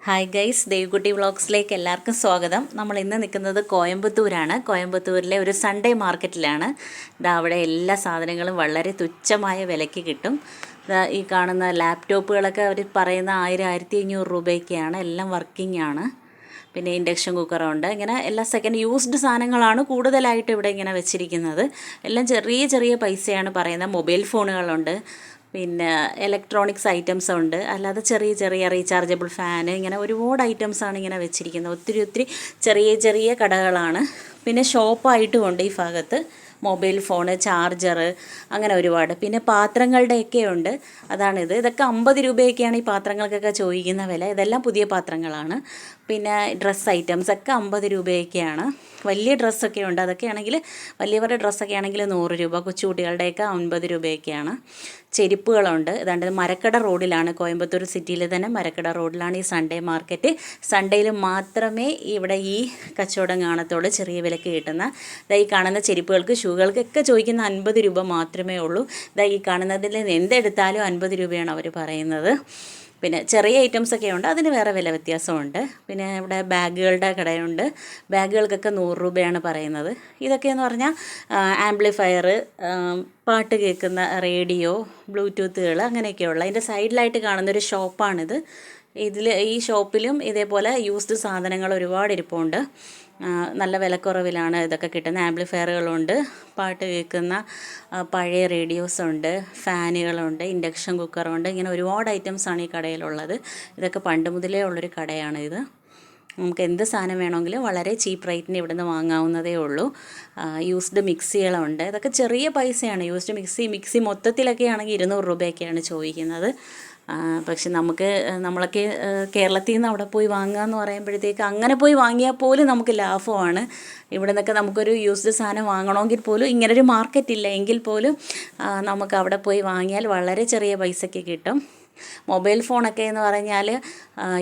Hi guys, ദേവ്കുട്ടി വ്ളോഗ്സിലേക്ക് എല്ലാവർക്കും സ്വാഗതം. നമ്മൾ ഇന്ന് നിൽക്കുന്നത് കോയമ്പത്തൂരാണ്. കോയമ്പത്തൂരിലെ ഒരു സൺഡേ മാർക്കറ്റിലാണ്. അവിടെ എല്ലാ സാധനങ്ങളും വളരെ തുച്ഛമായ വിലയ്ക്ക് കിട്ടും. ഈ കാണുന്ന ലാപ്ടോപ്പുകളൊക്കെ അവർ പറയുന്ന 1000-1500 രൂപയൊക്കെയാണ്. എല്ലാം വർക്കിംഗ് ആണ്. പിന്നെ ഇൻഡക്ഷൻ കുക്കറുണ്ട്. ഇങ്ങനെ എല്ലാ സെക്കൻഡ് യൂസ്ഡ് സാധനങ്ങളാണ് കൂടുതലായിട്ട് ഇവിടെ ഇങ്ങനെ വെച്ചിരിക്കുന്നത്. എല്ലാം ചെറിയ ചെറിയ പൈസയാണ് പറയുന്നത്. മൊബൈൽ ഫോണുകളുണ്ട്, പിന്നെ ഇലക്ട്രോണിക്സ് ഐറ്റംസ് ഉണ്ട്, അല്ലാതെ ചെറിയ ചെറിയ റീചാർജബിൾ ഫാന്, ഇങ്ങനെ ഒരുപാട് ഐറ്റംസാണ് ഇങ്ങനെ വെച്ചിരിക്കുന്നത്. ഒത്തിരി ചെറിയ ചെറിയ കടകളാണ്. പിന്നെ ഷോപ്പായിട്ടും ഉണ്ട് ഈ ഭാഗത്ത്. മൊബൈൽ ഫോണ്, ചാർജർ, അങ്ങനെ ഒരുപാട്. പിന്നെ പാത്രങ്ങളുടെയൊക്കെ ഉണ്ട്. അതാണിത്. ഇതൊക്കെ 50 രൂപയൊക്കെയാണ് ഈ പാത്രങ്ങൾക്കൊക്കെ ചോദിക്കുന്ന വില. ഇതെല്ലാം പുതിയ പാത്രങ്ങളാണ്. പിന്നെ ഡ്രസ്സ് ഐറ്റംസ് ഒക്കെ 50 രൂപയൊക്കെയാണ്. വലിയ ഡ്രസ്സൊക്കെ ഉണ്ട്. അതൊക്കെ ആണെങ്കിൽ വലിയവരുടെ ഡ്രസ്സൊക്കെ ആണെങ്കിൽ 100 രൂപ. കൊച്ചുകുട്ടികളുടെയൊക്കെ 50 രൂപയൊക്കെയാണ്. ചെരുപ്പുകളുണ്ട്. ഇതാണ്ട് മരക്കട റോഡിലാണ്, കോയമ്പത്തൂർ സിറ്റിയിൽ തന്നെ മരക്കട റോഡിലാണ് ഈ സൺഡേ മാർക്കറ്റ്. സൺഡേയിൽ മാത്രമേ ഇവിടെ ഈ കച്ചവടം കാണത്തുള്ളൂ. ചെറിയ വിലക്ക് കിട്ടുന്ന ഈ കാണുന്ന ചെരുപ്പുകൾക്ക്, ഷൂകൾക്കൊക്കെ ചോദിക്കുന്ന 50 രൂപ മാത്രമേ ഉള്ളൂ. ഈ കാണുന്നതിൽ എന്തെടുത്താലും 50 രൂപയാണ് അവർ പറയുന്നത്. പിന്നെ ചെറിയ ഐറ്റംസൊക്കെ ഉണ്ട്, അതിന് വേറെ വില വ്യത്യാസമുണ്ട്. പിന്നെ ഇവിടെ ബാഗുകളുടെ കടയുണ്ട്. ബാഗുകൾക്കൊക്കെ 100 രൂപയാണ് പറയുന്നത്. ഇതൊക്കെയെന്ന് പറഞ്ഞാൽ ആംപ്ലിഫയർ, പാട്ട് കേൾക്കുന്ന റേഡിയോ, ബ്ലൂടൂത്തുകൾ, അങ്ങനെയൊക്കെയുള്ള. അതിൻ്റെ സൈഡിലായിട്ട് കാണുന്നൊരു ഷോപ്പാണിത്. ഈ ഷോപ്പിലും ഇതേപോലെ യൂസ്ഡ് സാധനങ്ങൾ ഒരുപാട് ഇരിപ്പുണ്ട്. നല്ല വിലക്കുറവിലാണ് ഇതൊക്കെ കിട്ടുന്നത്. ആംപ്ലിഫയറുകളുണ്ട്, പാട്ട് കേൾക്കുന്ന പഴയ റേഡിയോസുണ്ട്, ഫാനുകളുണ്ട്, ഇൻഡക്ഷൻ കുക്കറുണ്ട്. ഇങ്ങനെ ഒരുപാട് ഐറ്റംസാണ് ഈ കടയിലുള്ളത്. ഇതൊക്കെ പണ്ട് മുതലേ ഉള്ളൊരു കടയാണ് ഇത്. നമുക്ക് എന്ത് സാധനം വേണമെങ്കിലും വളരെ ചീപ്പ് റേറ്റിന് ഇവിടുന്ന് വാങ്ങാവുന്നതേ ഉള്ളൂ. യൂസ്ഡ് മിക്സികളുണ്ട്. ഇതൊക്കെ ചെറിയ പൈസയാണ്. യൂസ്ഡ് മിക്സി മൊത്തത്തിലൊക്കെ ആണെങ്കിൽ 200 രൂപയൊക്കെയാണ് ചോദിക്കുന്നത്. പക്ഷെ നമ്മളൊക്കെ കേരളത്തിൽ നിന്ന് അവിടെ പോയി വാങ്ങുക എന്ന് പറയുമ്പോഴത്തേക്ക്, അങ്ങനെ പോയി വാങ്ങിയാൽ പോലും നമുക്ക് ലാഭമാണ്. ഇവിടെ നിന്നൊക്കെ നമുക്കൊരു യൂസ്ഡ് സാധനം വാങ്ങണമെങ്കിൽ പോലും, ഇങ്ങനൊരു മാർക്കറ്റില്ല എങ്കിൽ പോലും നമുക്ക് അവിടെ പോയി വാങ്ങിയാൽ വളരെ ചെറിയ പൈസയ്ക്ക് കിട്ടും. മൊബൈൽ ഫോണൊക്കെ എന്ന് പറഞ്ഞാൽ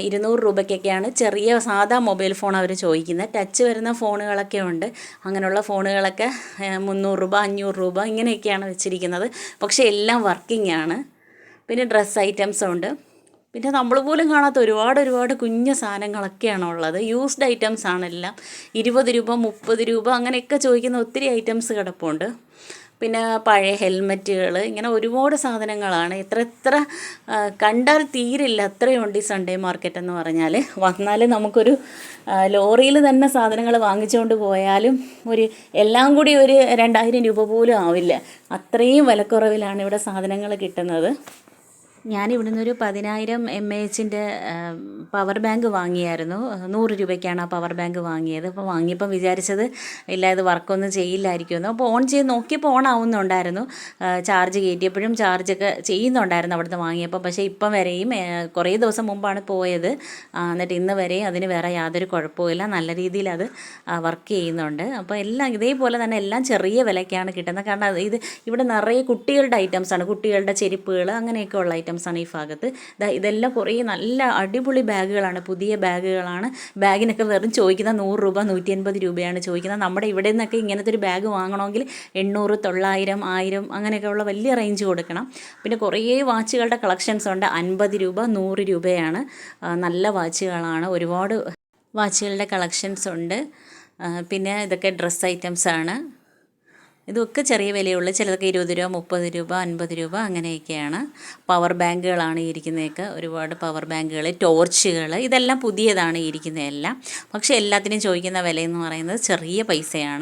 200 രൂപയ്ക്കൊക്കെയാണ് ചെറിയ സാധാ മൊബൈൽ ഫോൺ അവർ ചോദിക്കുന്നത്. ടച്ച് വരുന്ന ഫോണുകളൊക്കെ ഉണ്ട്. അങ്ങനെയുള്ള ഫോണുകളൊക്കെ 300 രൂപ, 500 രൂപ ഇങ്ങനെയൊക്കെയാണ് വെച്ചിരിക്കുന്നത്. പക്ഷേ എല്ലാം വർക്കിംഗ് ആണ്. പിന്നെ ഡ്രസ്സ് ഐറ്റംസ് ഉണ്ട്. പിന്നെ നമ്മൾ പോലും കാണാത്ത ഒരുപാട് കുഞ്ഞു സാധനങ്ങളൊക്കെയാണ് ഉള്ളത്. Used items ആണെല്ലാം. 20 രൂപ, 30 രൂപ അങ്ങനെയൊക്കെ ചോദിക്കുന്ന ഒത്തിരി ഐറ്റംസ് കിടപ്പുണ്ട്. പിന്നെ പഴയ ഹെൽമെറ്റുകൾ, ഇങ്ങനെ ഒരുപാട് സാധനങ്ങളാണ്. എത്ര കണ്ടാൽ തീരില്ല, അത്രയുണ്ട് ഈ സൺഡേ മാർക്കറ്റ് എന്ന് പറഞ്ഞാൽ. വന്നാൽ നമുക്കൊരു ലോറിയിൽ തന്നെ സാധനങ്ങൾ വാങ്ങിച്ചുകൊണ്ട് പോയാലും എല്ലാം കൂടി ഒരു 2000 രൂപ പോലും ആവില്ല. അത്രയും വിലക്കുറവിലാണ് ഇവിടെ സാധനങ്ങൾ കിട്ടുന്നത്. ഞാനിവിടെ നിന്നൊരു 10,000 mAh പവർ ബാങ്ക് വാങ്ങിയായിരുന്നു. 100 രൂപയ്ക്കാണ് ആ പവർ ബാങ്ക് വാങ്ങിയത്. അപ്പോൾ വാങ്ങിയപ്പം വിചാരിച്ചത് ഇല്ല, ഇത് വർക്കൊന്നും ചെയ്യില്ലായിരിക്കുമെന്ന്. അപ്പോൾ ഓൺ ചെയ്ത് നോക്കിയപ്പോൾ ഓൺ ആവുന്നുണ്ടായിരുന്നു. ചാർജ് കയറ്റിയപ്പോഴും ചാർജൊക്കെ ചെയ്യുന്നുണ്ടായിരുന്നു അവിടുന്ന് വാങ്ങിയപ്പോൾ. പക്ഷേ ഇപ്പം വരെയും, കുറേ ദിവസം മുമ്പാണ് പോയത്, എന്നിട്ട് ഇന്ന് വരെയും അതിന് വേറെ യാതൊരു കുഴപ്പമില്ല. നല്ല രീതിയിൽ അത് വർക്ക് ചെയ്യുന്നുണ്ട്. അപ്പോൾ എല്ലാം ഇതേപോലെ തന്നെ എല്ലാം ചെറിയ വിലയ്ക്കാണ് കിട്ടുന്നത്. കാരണം ഇത് ഇവിടെ നിറയെ കുട്ടികളുടെ ഐറ്റംസാണ്. കുട്ടികളുടെ ചെരുപ്പുകൾ, അങ്ങനെയൊക്കെ ഉള്ള ഐറ്റംസാണ് ഈ ഭാഗത്ത്. ഇതെല്ലാം കുറേ നല്ല അടിപൊളി ബാഗുകളാണ്, പുതിയ ബാഗുകളാണ്. ബാഗിനൊക്കെ വെറും ചോദിക്കുന്ന 100 രൂപ, 150 രൂപയാണ് ചോദിക്കുന്നത്. നമ്മുടെ ഇവിടെ നിന്നൊക്കെ ഇങ്ങനത്തെ ഒരു ബാഗ് വാങ്ങണമെങ്കിൽ 800, 900, 1000 അങ്ങനെയൊക്കെയുള്ള വലിയ റേഞ്ച് കൊടുക്കണം. പിന്നെ കുറേ വാച്ചുകളുടെ കളക്ഷൻസ് ഉണ്ട്. 50 രൂപ, 100 രൂപയാണ്. നല്ല വാച്ചുകളാണ്. ഒരുപാട് വാച്ചുകളുടെ കളക്ഷൻസ് ഉണ്ട്. പിന്നെ ഇതൊക്കെ ഡ്രസ്സ് ഐറ്റംസാണ്. ഇതൊക്കെ ചെറിയ വിലയുള്ളൂ. ചിലതൊക്കെ 20 രൂപ, 30 രൂപ, 50 രൂപ അങ്ങനെയൊക്കെയാണ്. പവർ ബാങ്കുകളാണ് ഇരിക്കുന്നതൊക്കെ. ഒരുപാട് പവർ ബാങ്കുകൾ, ടോർച്ചുകൾ, ഇതെല്ലാം പുതിയതാണ് ഇരിക്കുന്നതെല്ലാം. പക്ഷേ എല്ലാത്തിനും ചോദിക്കുന്ന വിലയെന്ന് പറയുന്നത് ചെറിയ പൈസയാണ്.